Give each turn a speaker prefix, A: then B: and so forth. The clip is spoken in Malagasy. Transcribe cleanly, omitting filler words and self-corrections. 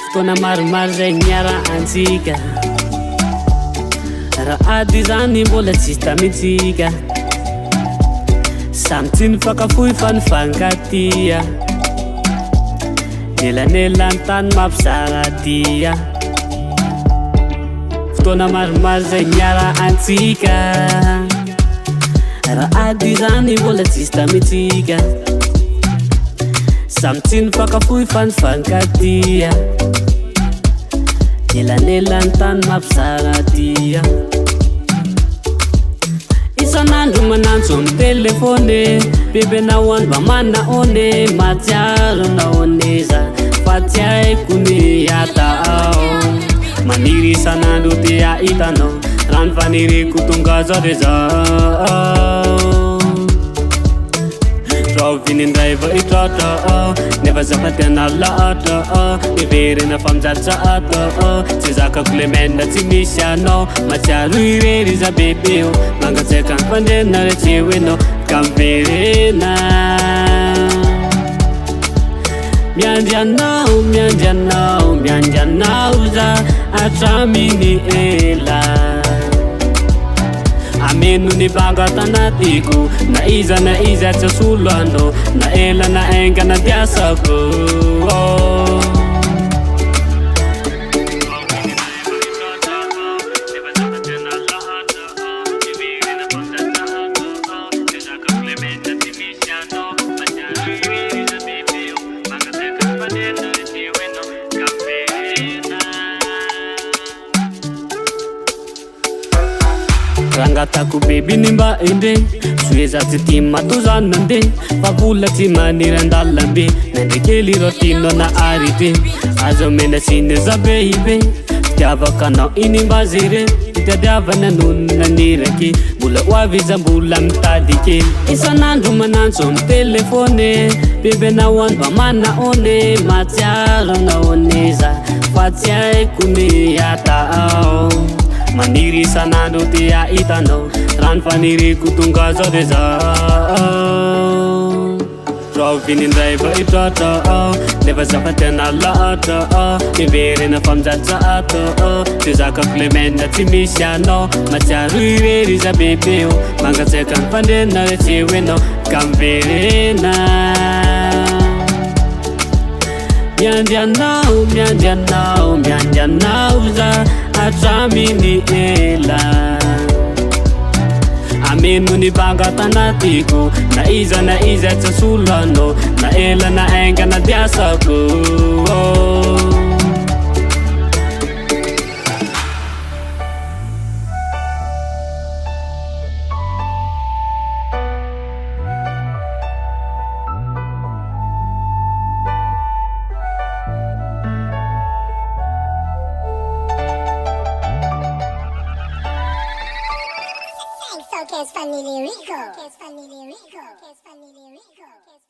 A: fotoana maromaro zay niara-antsika raha ady zany mbola tsisy tamitsika samy tsy nifakafohy fa nifankatia nelanelany tany mampizara tia fotoana maromaro zay niara-antsika raha ady zany mbola tsisy tamitsika samy tsy nifakafohy fa nifankatia nelanelany tany mampizara tia isan'andro manantso amin'ny telefone bebe nahoany mba manaone matsiaro naoneza fa tsy haiko ny atao maniry isan'andro te ahitanao raha ny faniriko tonga zao de zao Rovinindray va itrata nefa zafatena laata miverina famjatsata tsy zakako le mena tsy misy anao matsiaro irery za bebeo mangatseka ny fandrena re tsy hoenao ka miverena miandrianao za atraminy ela ameno ny banga tanatiko na iza tsy solo anao na ela na enga na diasako rangatako bebi ny mba ende soeza tsy tia mato zany nande fa vola tsy maniry andalambe nandrekely ro tino na arite azo mena siny za be ibe tiavakanao iny mba zere titiadiavana nonona nirake mbola hoavy za mbola mitadike isan'andro manantso amin'ny telefone bebe nahoany mba manaone matsiaro naoneza fa tsy haiko ny atao maniry isan'andro te ahitanao raha ny faniriko tonga zao de zao rovinindray va itratra nefa zafatena laatra miverina famjatsata tsy zakako le mena tsy misy anao matsiaro irery za bebeo mangatseka ny fandrena re tsy hoenao ka miverena miandrianao za atraminy ela ameno ny banga tanatiko na iza tsy solo anao na ela na enga na diasako
B: Focus Family Rico.